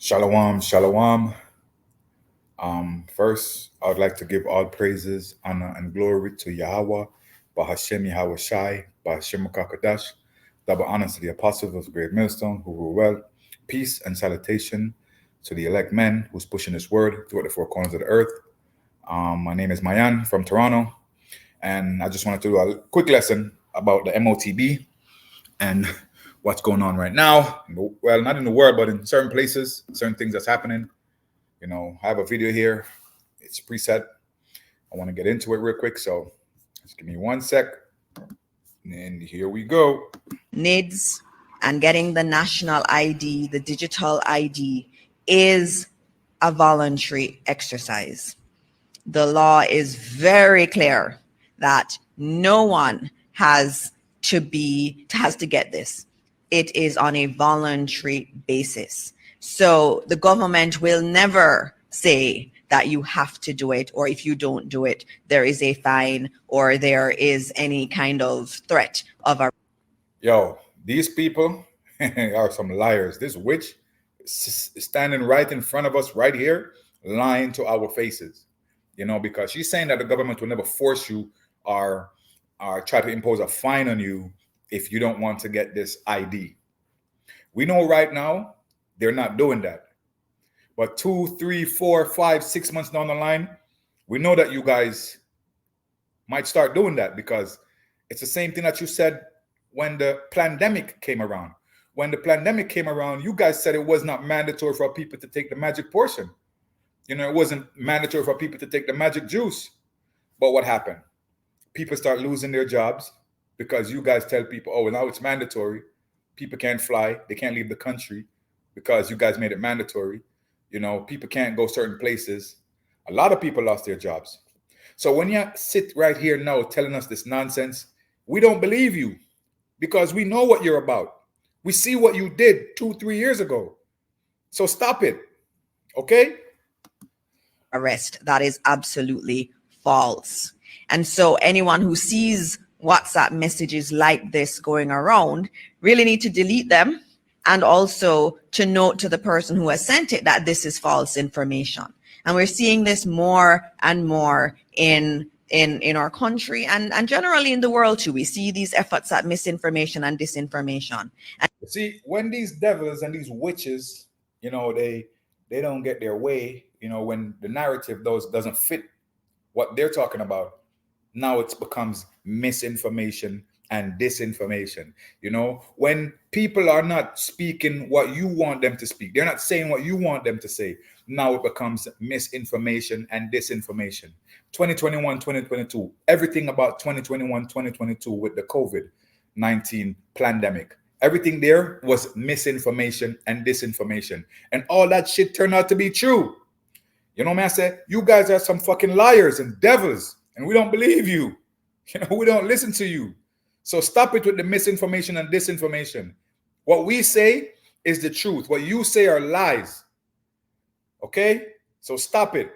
Shalom, shalom. First, I would like to give all praises, honor, and glory to Yahweh, Bahashem Yahweh Shai, Bahashem Kakadash, double honors to the apostles of the great millstone who rule well, peace and salutation to the elect men who's pushing this word throughout the four corners of the earth. My name is Mayan from Toronto, and I just wanted to do a quick lesson about the MOTB and what's going on right now. Well, not in the world, but in certain places, certain things that's happening. I have a video here. It's preset. I want to get into it real quick. So just give me 1 sec. And here we go. NIDS and getting the national ID, the digital ID, is a voluntary exercise. The law is very clear that no one has to get this. It is on a voluntary basis. So the government will never say that you have to do it, or if you don't do it, there is a fine or there is any kind of threat of a... Yo, these people are some liars. This witch is standing right in front of us right here, lying to our faces, because she's saying that the government will never force you or try to impose a fine on you if you don't want to get this ID. We know right now they're not doing that. But 2, 3, 4, 5, 6 months down the line, we know that you guys might start doing that, because it's the same thing that you said when the pandemic came around. When the pandemic came around, you guys said it was not mandatory for people to take the magic portion. It wasn't mandatory for people to take the magic juice. But what happened? People start losing their jobs because you guys tell people, oh, now it's mandatory. People can't fly. They can't leave the country because you guys made it mandatory. People can't go certain places. A lot of people lost their jobs. So when you sit right here now telling us this nonsense, we don't believe you, because we know what you're about. We see what you did 2, 3 years ago. So stop it. Okay? Arrest. That is absolutely false. And so anyone who sees WhatsApp messages like this going around really need to delete them, and also to note to the person who has sent it that this is false information. And we're seeing this more and more in our country and generally in the world too. We see these efforts at misinformation and disinformation. And see, when these devils and these witches, they don't get their way, when the narrative doesn't fit what they're talking about, now it becomes misinformation and disinformation. When people are not speaking what you want them to speak, they're not saying what you want them to say, now it becomes misinformation and disinformation. 2021, 2022, everything about 2021, 2022 with the COVID-19 pandemic, everything there was misinformation and disinformation. And all that shit turned out to be true. Man, I said, you guys are some fucking liars and devils, and we don't believe you. We don't listen to you. So stop it with the misinformation and disinformation. What we say is the truth. What you say are lies. Okay? So stop it.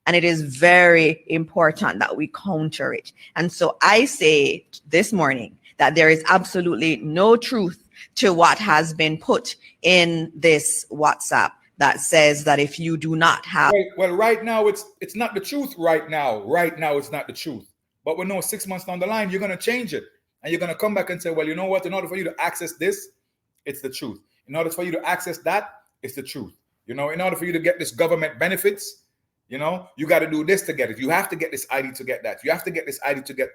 And it is very important that we counter it. And so I say this morning that there is absolutely no truth to what has been put in this WhatsApp that says that if you do not have... Well, right now, it's not the truth right now. Right now, it's not the truth. But we know 6 months down the line, you're going to change it. And you're going to come back and say, well, you know what? In order for you to access this, it's the truth. In order for you to access that, it's the truth. In order for you to get this government benefits, you got to do this to get it. You have to get this ID to get that. You have to get this ID to get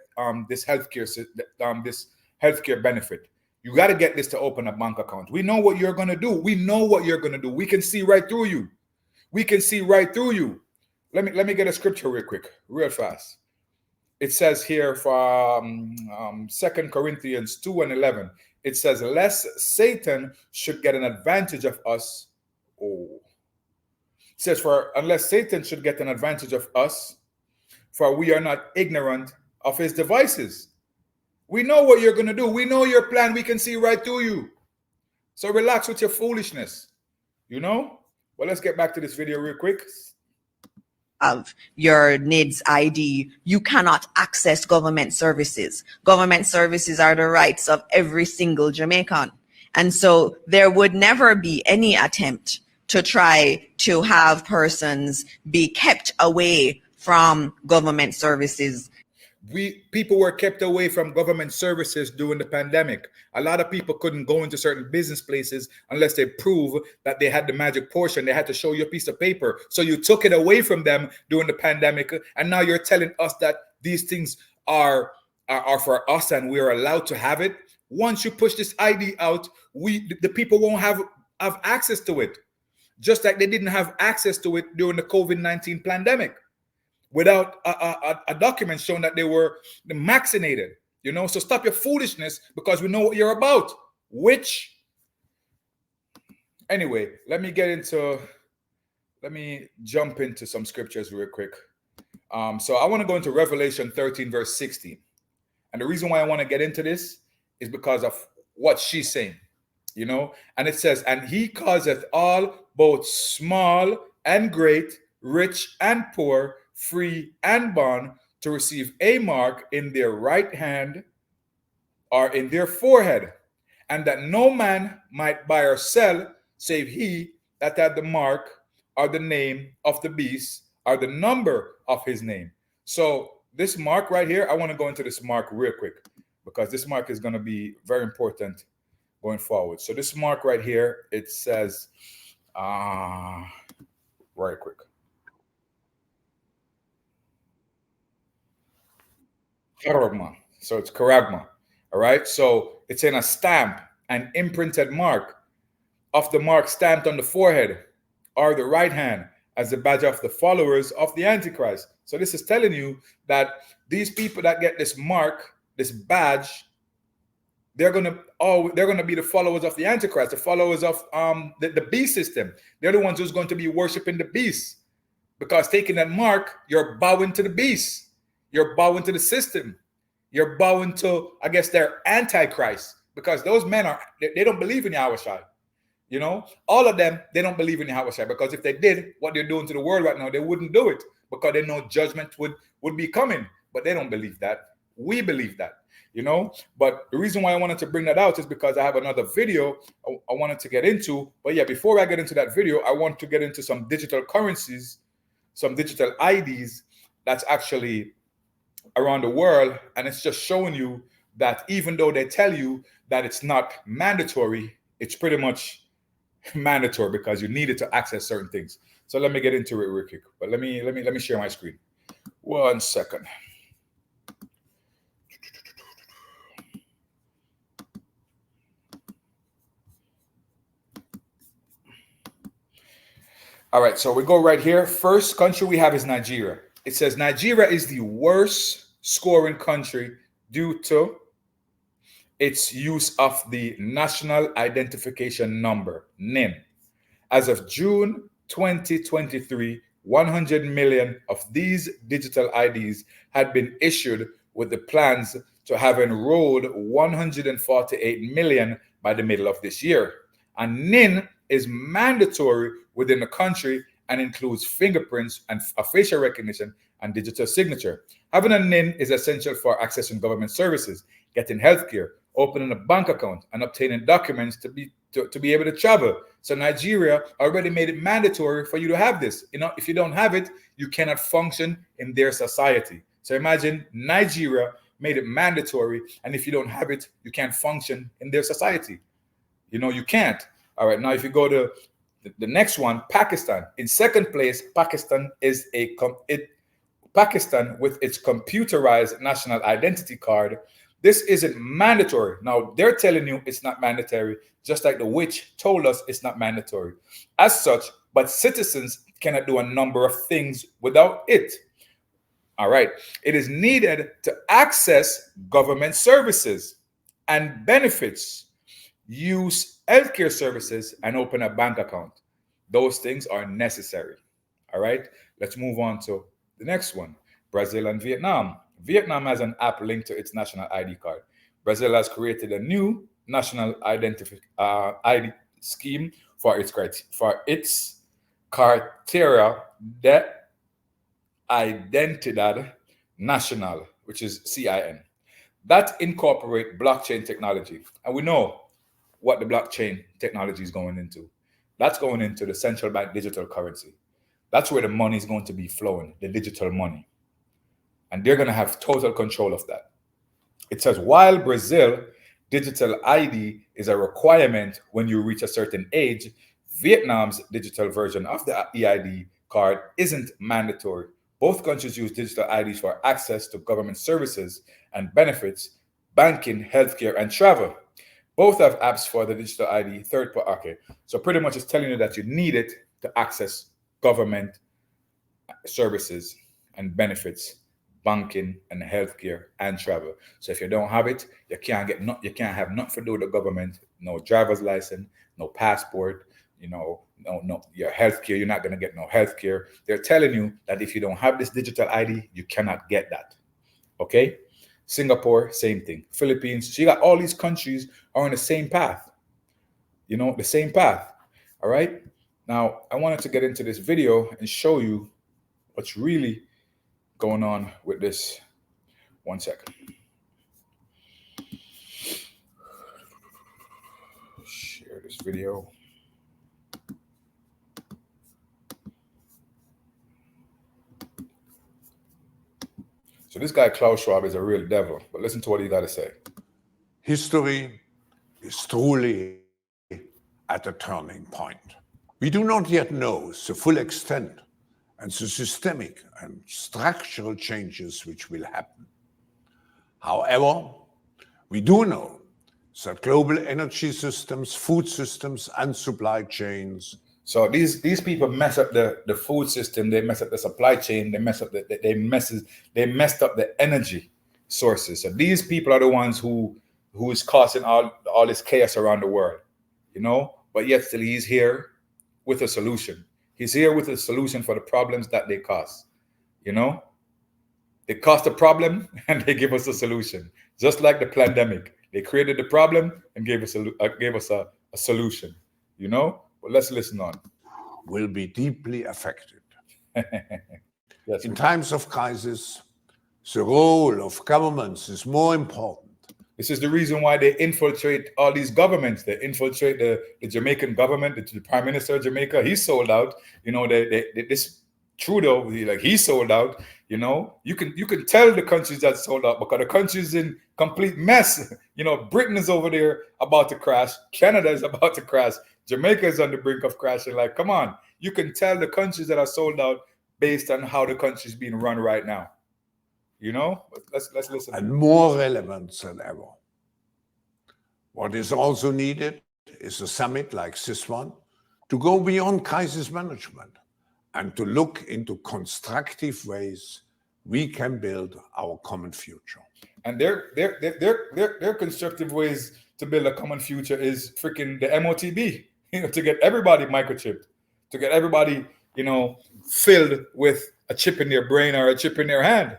this healthcare benefit. You got to get this to open a bank account. We know what you're going to do. We know what you're going to do. We can see right through you. We can see right through you. Let me get a scripture real quick, real fast. It says here from 2 Corinthians 2:11, it says, lest Satan should get an advantage of us. It says, unless Satan should get an advantage of us, for we are not ignorant of his devices. We know what you're going to do. We know your plan. We can see right through you. So relax with your foolishness. Well, let's get back to this video real quick. Of your NIDS ID, you cannot access government services. Government services are the rights of every single Jamaican. And so there would never be any attempt to try to have persons be kept away from government services. People were kept away from government services during the pandemic. A lot of people couldn't go into certain business places unless they prove that they had the magic portion. They had to show you a piece of paper. So you took it away from them during the pandemic, and now you're telling us that these things are for us and we're allowed to have it. Once you push this ID out, the people won't have access to it, just like they didn't have access to it during the COVID-19 pandemic without a document showing that they were vaccinated. So stop your foolishness, because we know what you're about. Which, anyway, let me jump into some scriptures real quick. So I want to go into Revelation 13 verse 16. And the reason why I want to get into this is because of what she's saying, and it says, and he causeth all, both small and great, rich and poor, free and bond, to receive a mark in their right hand or in their forehead, and that no man might buy or sell save he that had the mark or the name of the beast or the number of his name. So this mark right here, I want to go into this mark real quick, because this mark is going to be very important going forward. So this mark right here, it says, right quick. Charagma. So it's charagma. All right. So it's in a stamp, an imprinted mark of the mark stamped on the forehead or the right hand as the badge of the followers of the Antichrist. So this is telling you that these people that get this mark, this badge, they're gonna be the followers of the Antichrist, the followers of the beast system. They're the ones who's going to be worshiping the beast, because taking that mark, you're bowing to the beast, you're bowing to the system, you're bowing to, I guess, their Antichrist, because those men they don't believe in Yahushua. All of them, they don't believe in Yahushua, because if they did what they're doing to the world right now, they wouldn't do it, because they know judgment would be coming. But they don't believe that. We believe that. But the reason why I wanted to bring that out is because I have another video I wanted to get into. But yeah, before I get into that video, I want to get into some digital currencies, some digital IDs that's actually around the world. And it's just showing you that even though they tell you that it's not mandatory, it's pretty much mandatory, because you need it to access certain things. So let me get into it real quick. But let me share my screen. 1 second. All right, so we go right here. First country we have is Nigeria. It says Nigeria is the worst scoring country due to its use of the National Identification Number, NIN. As of June 2023, 100 million of these digital IDs had been issued, with the plans to have enrolled 148 million by the middle of this year. And NIN is mandatory within the country and includes fingerprints and facial recognition and digital signature. Having a NIN is essential for accessing government services, getting healthcare, opening a bank account, and obtaining documents to be able to travel. So Nigeria already made it mandatory for you to have this. If you don't have it, you cannot function in their society. So imagine Nigeria made it mandatory, and if you don't have it, you can't function in their society. You can't. All right, now if you go to the next one, Pakistan. In second place, Pakistan Pakistan with its computerized national identity card. This isn't mandatory. Now, they're telling you it's not mandatory, just like the witch told us it's not mandatory. As such, but citizens cannot do a number of things without it. All right. It is needed to access government services and benefits, use healthcare services, and open a bank account. Those things are necessary. All right. Let's move on to the next one. Brazil and Vietnam. Vietnam has an app linked to its national ID card. Brazil has created a new national ID scheme for its Carteira de Identidad Nacional, which is CIN, that incorporate blockchain technology. And we know what the blockchain technology is going into. That's going into the central bank digital currency. That's where the money is going to be flowing, the digital money. And they're going to have total control of that. It says, while Brazil digital ID is a requirement when you reach a certain age, Vietnam's digital version of the EID card isn't mandatory. Both countries use digital IDs for access to government services and benefits, banking, healthcare, and travel. Both have apps for the digital ID, third part. Okay. So pretty much it's telling you that you need it to access government services and benefits, banking and healthcare and travel. So if you don't have it, you can't have nothing to do with the government, no driver's license, no passport, no your healthcare, you're not gonna get no healthcare. They're telling you that if you don't have this digital ID, you cannot get that. Okay? Singapore, same thing. Philippines, so you got all these countries are on the same path. The same path. All right. Now I wanted to get into this video and show you what's really going on with this. 1 second. Share this video. So this guy Klaus Schwab is a real devil, but listen to what he got to say. History is truly at a turning point. We do not yet know the full extent and the systemic and structural changes which will happen. However, we do know that global energy systems, food systems, and supply chains. So these people mess up the food system, they mess up the supply chain, they messed up the energy sources. So these people are the ones who is causing all this chaos around the world, But yet still he's here with a solution. He's here with a solution for the problems that they cause. They caused the problem and they give us a solution. Just like the pandemic, they created the problem and gave us a solution. But let's listen on. Will be deeply affected. Yes, in times of crisis, the role of governments is more important. This is the reason why they infiltrate all these governments. They infiltrate the Jamaican government, the Prime Minister of Jamaica. He's sold out. This Trudeau, he's sold out. You can tell the countries that sold out because the country's in complete mess. Britain is over there about to crash. Canada is about to crash. Jamaica is on the brink of crashing. Come on, you can tell the countries that are sold out based on how the country's being run right now. But let's listen. And more relevant than ever. What is also needed is a summit like this one to go beyond crisis management and to look into constructive ways we can build our common future. And their constructive ways to build a common future is freaking the MOTB, to get everybody microchipped, to get everybody, filled with a chip in their brain or a chip in their hand,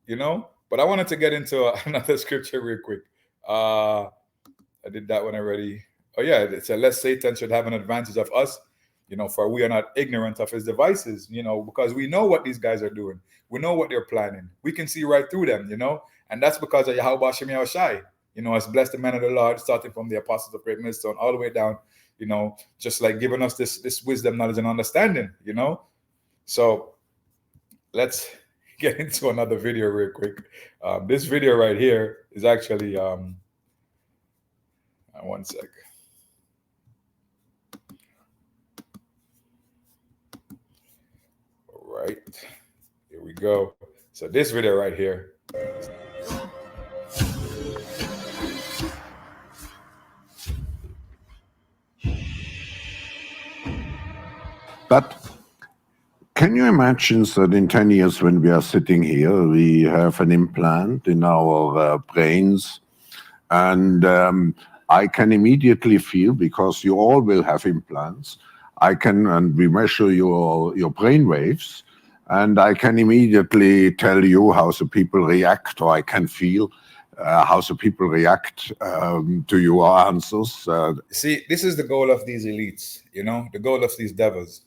But I wanted to get into another scripture real quick. I did that one already. Oh yeah, it said, lest Satan should have an advantage of us, for we are not ignorant of his devices, because we know what these guys are doing. We know what they're planning. We can see right through them, and that's because of Yahweh Shem Yahushai. As blessed the man of the Lord, starting from the apostles of Great Millstone all the way down, just like giving us this wisdom, knowledge, and understanding, So let's get into another video real quick. This video right here is actually, 1 sec. All right, here we go. So this video right here. But can you imagine that in 10 years when we are sitting here, we have an implant in our brains, and I can immediately feel, because you all will have implants, and we measure your brain waves, and I can immediately tell you how the people react, or I can feel how the people react to your answers. See, this is the goal of these elites, the goal of these devils,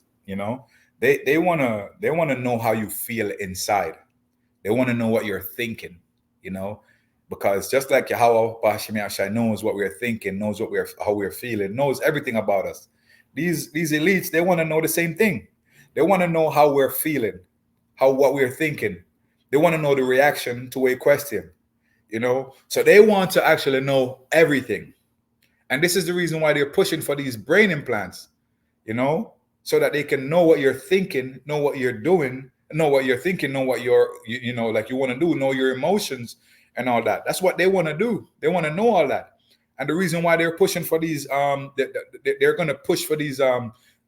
They wanna know how you feel inside. They want to know what you're thinking, because just like Yahweh Bashim Yashai knows what we're thinking, knows how we're feeling, knows everything about us. these elites, they want to know the same thing. They want to know how we're feeling, what we're thinking. They want to know the reaction to a question, So they want to actually know everything. And this is the reason why they're pushing for these brain implants, so that they can know what you're thinking, know what you're doing, know what you're thinking, know what like you want to do, know your emotions and all that. That's what they want to do. They want to know all that. And the reason why they're pushing for these, they're going to push for these,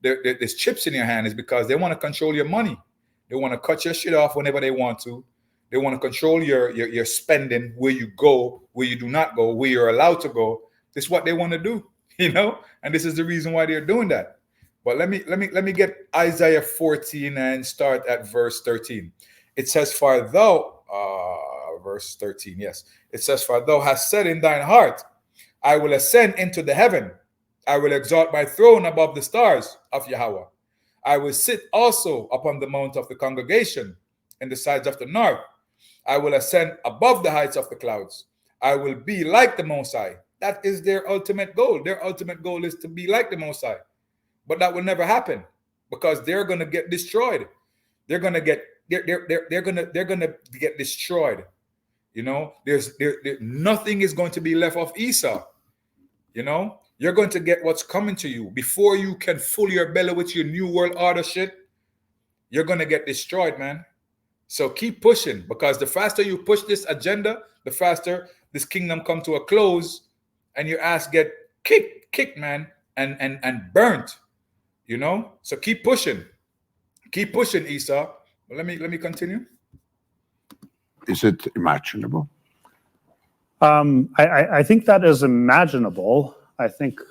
these chips in your hand is because they want to control your money. They want to cut your shit off whenever they want to. They want to control your spending, where you go, where you do not go, where you're allowed to go. This is what they want to do, and this is the reason why they're doing that. But let me get Isaiah 14 and start at verse 13. It says, "For thou," verse 13, yes. It says, "For thou hast said in thine heart, I will ascend into the heaven. I will exalt my throne above the stars of Yahweh. I will sit also upon the mount of the congregation in the sides of the north. I will ascend above the heights of the clouds. I will be like the Most High." That is their ultimate goal. Their ultimate goal is to be like the Most High. But that will never happen because they're going to get destroyed. They're going to get destroyed. There's nothing is going to be left of Esau. You're going to get what's coming to you before you can fill your belly with your new world order shit. You're going to get destroyed, man. So keep pushing, because the faster you push this agenda, the faster this kingdom come to a close and your ass get kicked, man, and burnt. So keep pushing, Esau. Let me continue. Is it imaginable? I think that is imaginable. I think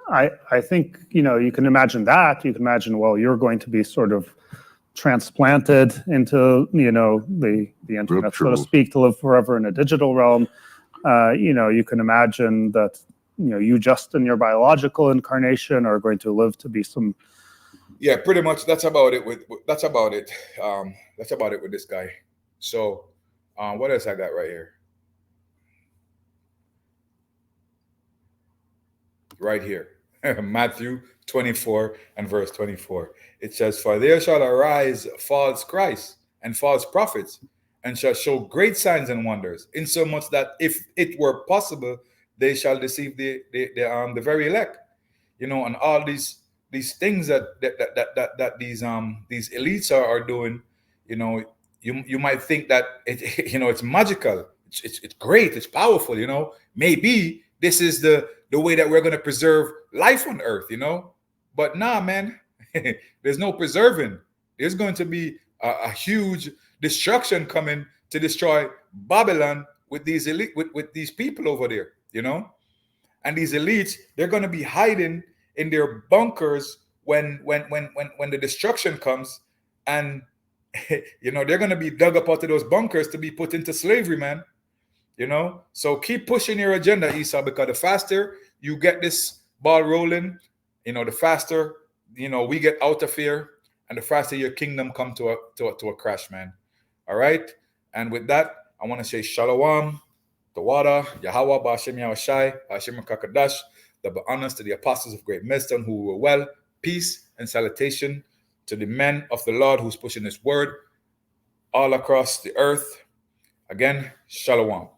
I think you can imagine that. You can imagine, well, you're going to be sort of transplanted into the internet, so to speak, to live forever in a digital realm. You can imagine that you just in your biological incarnation are going to live to be some. Yeah, pretty much. That's about it. That's about it with this guy. So, what else I got right here? Right here, Matthew 24 and verse 24. It says, "For there shall arise false Christs and false prophets, and shall show great signs and wonders, insomuch that if it were possible, they shall deceive the very elect." And all these things that these elites are doing. You might think that it's magical. It's great. It's powerful. Maybe this is the way that we're going to preserve life on earth. But nah, man. There's no preserving. There's going to be a huge destruction coming to destroy Babylon with these elite, with these people over there, and these elites, they're going to be hiding in their bunkers when the destruction comes, and they're going to be dug up out of those bunkers to be put into slavery, man. So keep pushing your agenda, Esau, because the faster you get this ball rolling, the faster we get out of here, and the faster your kingdom come to a crash, man. All right. And with that, I want to say Shalom, Tawada, Yahweh, Ba'ashem Yahushai, Ba'ashem Kakadash, the honors to the apostles of great wisdom who were well, peace and salutation to the men of the Lord who's pushing his word all across the earth. Again, Shalom.